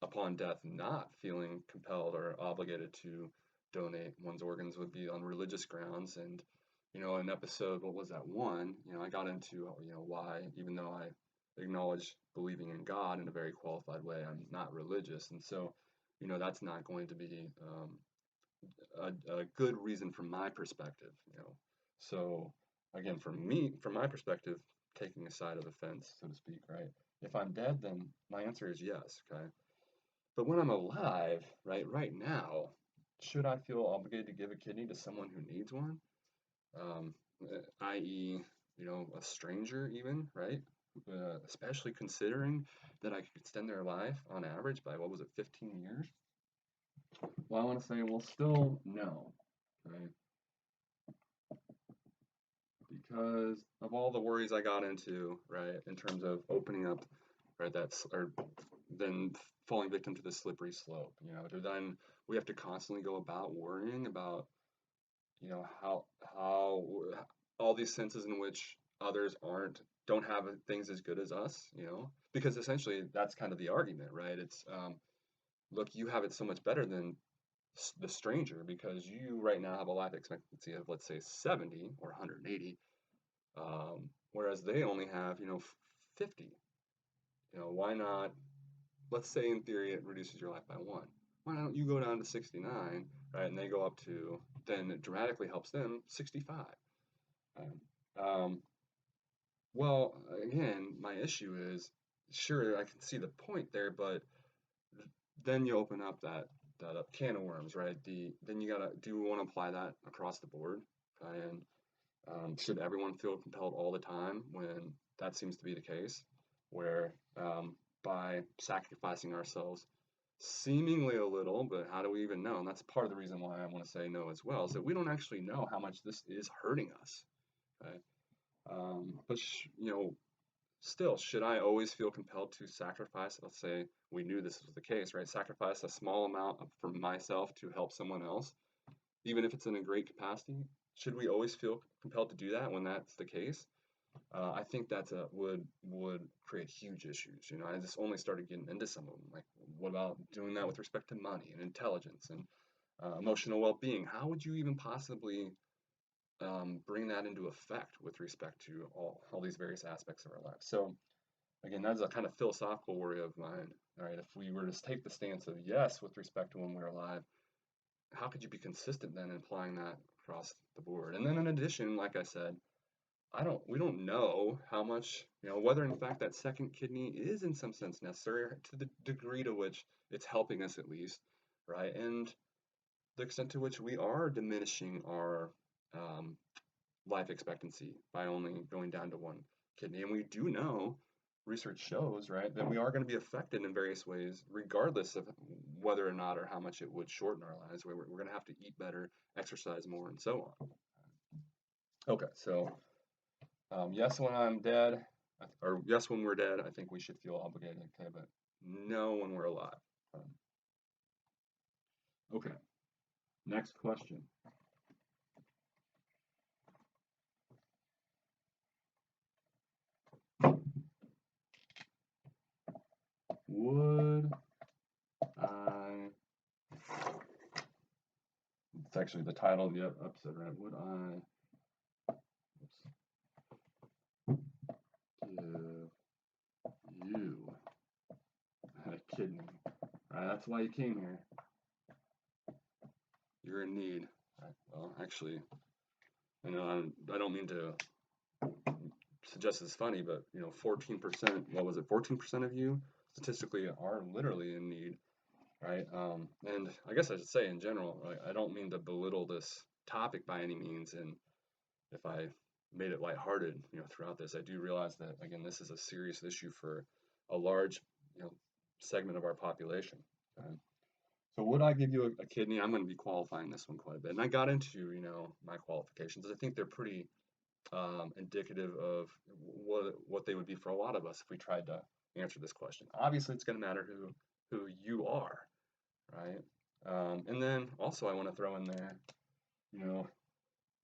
upon death not feeling compelled or obligated to donate one's organs would be on religious grounds. And in episode, what was that one, I got into why, even though I acknowledge believing in God in a very qualified way, I'm not religious. And so that's not going to be a good reason from my perspective. So again, from my perspective, taking a side of the fence, so to speak, right? If I'm dead, then my answer is yes. Okay. But when I'm alive, right now, should I feel obligated to give a kidney to someone who needs one? I.e., a stranger even, right? Especially considering that I could extend their life on average by, what was it, 15 years? Well, I want to say, well, still no, right? Because of all the worries I got into, right, in terms of opening up, right, or then falling victim to the slippery slope, then we have to constantly go about worrying about, how all these senses in which others don't have things as good as us, because essentially that's kind of the argument, right? It's, look, you have it so much better than the stranger because you right now have a life expectancy of, let's say, 70 or 180, whereas they only have, 50. Why not? Let's say in theory it reduces your life by one. Why don't you go down to 69, right? And they go up to, then it dramatically helps them 65. Right? Well, again, my issue is, sure, I can see the point there, but then you open up that can of worms, right? Then you gotta, do you want to apply that across the board? And should everyone feel compelled all the time when that seems to be the case, where by sacrificing ourselves seemingly a little, but how do we even know? And that's part of the reason why I want to say no as well, is that we don't actually know how much this is hurting us. Okay? But still, should I always feel compelled to sacrifice? Let's say we knew this was the case, right? Sacrifice a small amount for myself to help someone else, even if it's in a great capacity. Should we always feel compelled to do that when that's the case? I think that's would create huge issues. I just only started getting into some of them. Like, what about doing that with respect to money and intelligence and emotional well-being? How would you even possibly bring that into effect with respect to all these various aspects of our lives? So again, that's a kind of philosophical worry of mine. All right, if we were to take the stance of yes with respect to when we're alive, how could you be consistent then in applying that across the board? And then in addition, like I said, we don't know how much, whether in fact that second kidney is in some sense necessary to the degree to which it's helping us at least, right? And the extent to which we are diminishing our life expectancy by only going down to one kidney. And we do know, research shows, right, that we are going to be affected in various ways, regardless of whether or not or how much it would shorten our lives. We're going to have to eat better, exercise more, and so on. Okay, so yes, when I'm dead, or yes, when we're dead, I think we should feel obligated, okay, but no when we're alive. Okay, next question. Would I actually the title of the episode, right? Would I give you a kidney? Right, that's why you came here. You're in need. Right. Well, actually, I don't mean to suggest it's funny, but 14%. What was it? 14% of you statistically are literally in need, right? And I guess I should say in general, right, I don't mean to belittle this topic by any means, and if I made it lighthearted, throughout this, I do realize that again, this is a serious issue for a large, segment of our population. Okay? So would I give you a kidney? I'm going to be qualifying this one quite a bit, and I got into my qualifications. I think they're pretty indicative of what they would be for a lot of us if we tried to answer this question. Obviously, it's going to matter who you are, right? And then also I want to throw in there,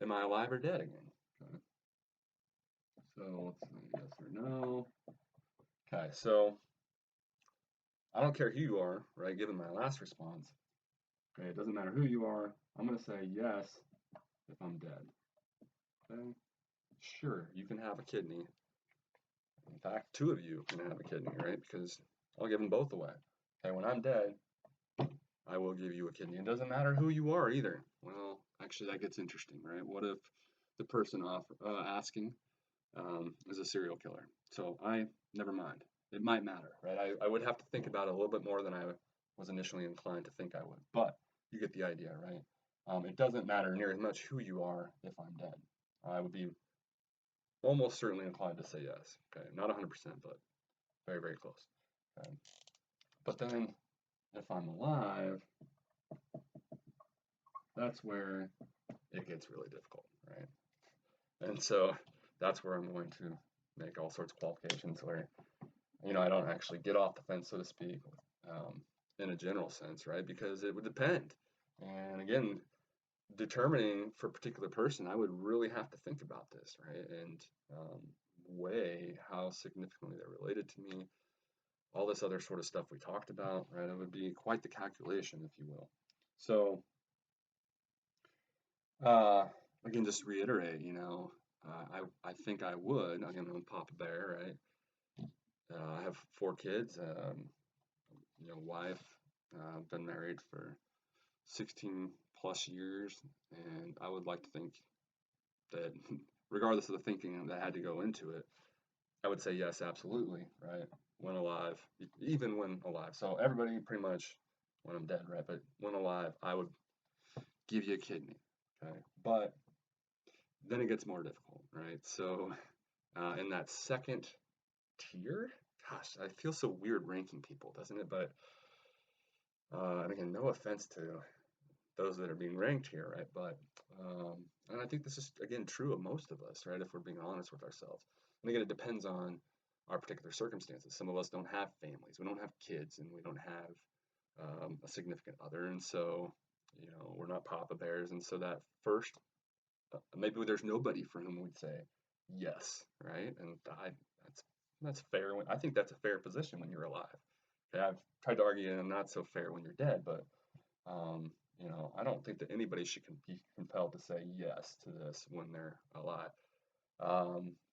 am I alive or dead again? Okay. So let's say yes or no. Okay, so I don't care who you are, right? Given my last response, okay, it doesn't matter who you are. I'm going to say yes if I'm dead. Okay, sure, you can have a kidney. In fact, two of you can have a kidney, right? Because I'll give them both away. Okay, when I'm dead, I will give you a kidney. It doesn't matter who you are either. Well, actually, that gets interesting, right? What if the person asking is a serial killer? So never mind. It might matter, right? I would have to think about it a little bit more than I was initially inclined to think I would. But you get the idea, right? It doesn't matter near as much who you are if I'm dead. I would be almost certainly inclined to say yes. Okay, not 100%, but very, very close. Okay. But then if I'm alive, that's where it gets really difficult, right? And so that's where I'm going to make all sorts of qualifications where, I don't actually get off the fence, so to speak, in a general sense, right? Because it would depend. And again, determining for a particular person, I would really have to think about this, right? And weigh how significantly they're related to me, all this other sort of stuff we talked about, right? It would be quite the calculation, if you will. So, again, just to reiterate, I think I would. Again, I'm Papa Bear, right? I have 4 kids, wife, been married for 16 plus years, and I would like to think that regardless of the thinking that had to go into it, I would say yes, absolutely, right? When alive, even when alive. So everybody pretty much when I'm dead, right? But when alive, I would give you a kidney, okay? But then it gets more difficult, right? So in that second tier, gosh, I feel so weird ranking people, doesn't it? But and again, no offense to those that are being ranked here, right? But and I think this is again true of most of us, right? If we're being honest with ourselves. And again, it depends on our particular circumstances. Some of us don't have families, we don't have kids, and we don't have a significant other, and so we're not Papa Bears, and so that first maybe there's nobody for whom we'd say yes, right? And that's fair. I think that's a fair position when you're alive. Okay, I've tried to argue not so fair when you're dead, but I don't think that anybody should be compelled to say yes to this when they're alive.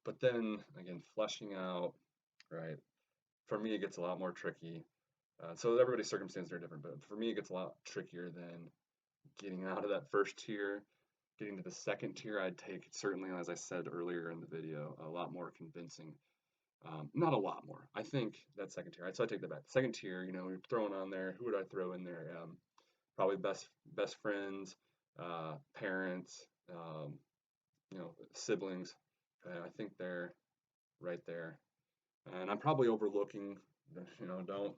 But then again, fleshing out, right? For me, it gets a lot more tricky. So everybody's circumstances are different, but for me, it gets a lot trickier than getting out of that first tier. Getting to the second tier, I'd take certainly, as I said earlier in the video, a lot more convincing. Not a lot more. I think that second tier. So I take that back. Second tier, you're throwing on there. Who would I throw in there? Probably best friends, parents, siblings. I think they're right there. And I'm probably overlooking. Don't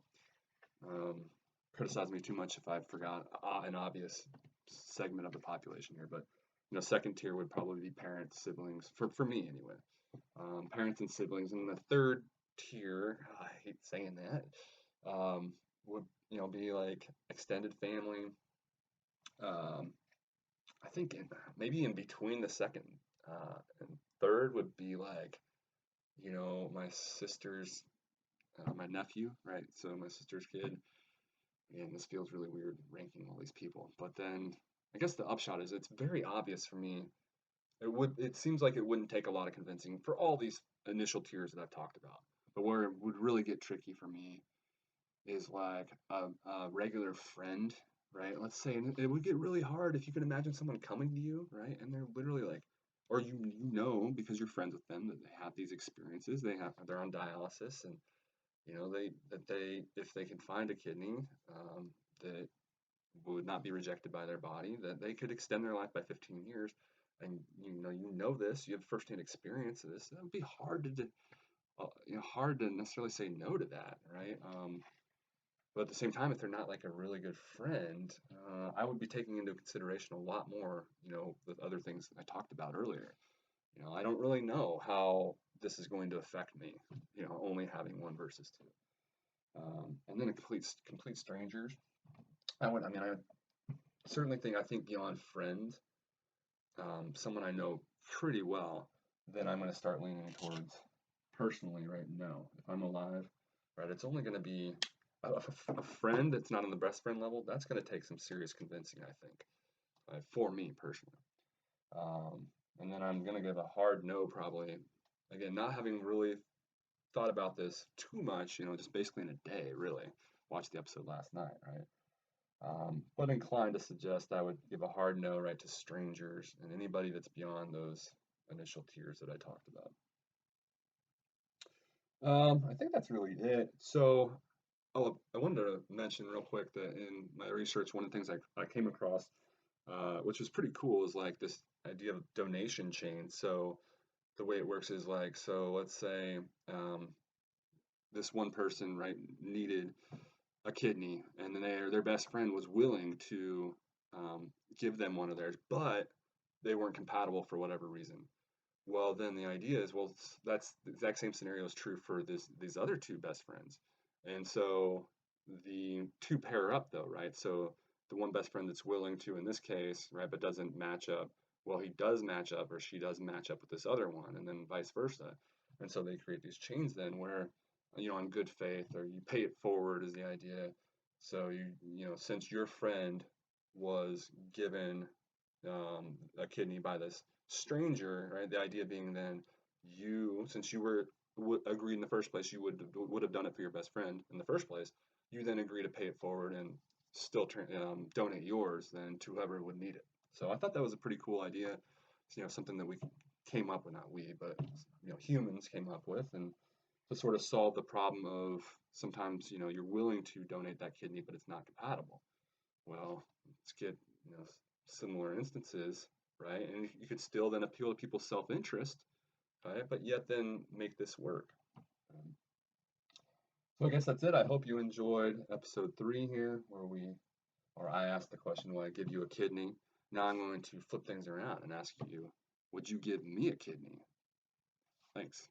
criticize me too much if I forgot an obvious segment of the population here. But second tier would probably be parents, siblings, for me anyway. Parents and siblings, and the third tier, I hate saying that, would be like extended family. I think maybe in between the second and third would be like my sister's my nephew, right? So my sister's kid. And this feels really weird ranking all these people, but then I guess the upshot is it's very obvious for me. It seems like it wouldn't take a lot of convincing for all these initial tiers that I've talked about. But where it would really get tricky for me is like a regular friend, right? Let's say, and it would get really hard if you can imagine someone coming to you, right? And they're literally like, or you know because you're friends with them that they have these experiences. They're on dialysis, and they if they can find a kidney that would not be rejected by their body, that they could extend their life by 15 years. And you know this, you have firsthand experience of this. That would be hard to necessarily say no to that, right? But at the same time, if they're not like a really good friend, I would be taking into consideration a lot more, the other things that I talked about earlier. I don't really know how this is going to affect me, only having one versus two. And then a complete strangers. I certainly think, I think beyond friend, someone I know pretty well, then I'm going to start leaning towards personally right now. If I'm alive, right, it's only going to be a friend that's not on the best friend level. That's going to take some serious convincing, I think, for me personally. And then I'm going to give a hard no, probably. Again, not having really thought about this too much, just basically in a day, really. Watched the episode last night, right? But inclined to suggest I would give a hard no, right, to strangers and anybody that's beyond those initial tiers that I talked about. I think that's really it. So, I wanted to mention real quick that in my research, one of the things I came across, which was pretty cool, is like this idea of donation chain. So the way it works is like, so let's say this one person, right, needed a kidney, and then their best friend was willing to give them one of theirs, but they weren't compatible for whatever reason. Well, then the idea is, well, that's the exact same scenario is true for these other two best friends, and so the two pair up though, right? So the one best friend that's willing to, in this case, right, but doesn't match up. Well, he does match up, or she does match up with this other one, and then vice versa. And so they create these chains then where, in good faith, or you pay it forward is the idea. So since your friend was given a kidney by this stranger, right? The idea being then since you were agreed in the first place, you would have done it for your best friend in the first place. You then agree to pay it forward and still donate yours then to whoever would need it. So I thought that was a pretty cool idea. It's, something that we came up with, not we, but humans came up with, and to sort of solve the problem of sometimes you're willing to donate that kidney, but it's not compatible. Well, let's get similar instances, right? And you could still then appeal to people's self-interest, right? But yet then make this work. So I guess that's it. I hope you enjoyed episode 3 here, or I asked the question, will I give you a kidney? Now I'm going to flip things around and ask you, would you give me a kidney? Thanks.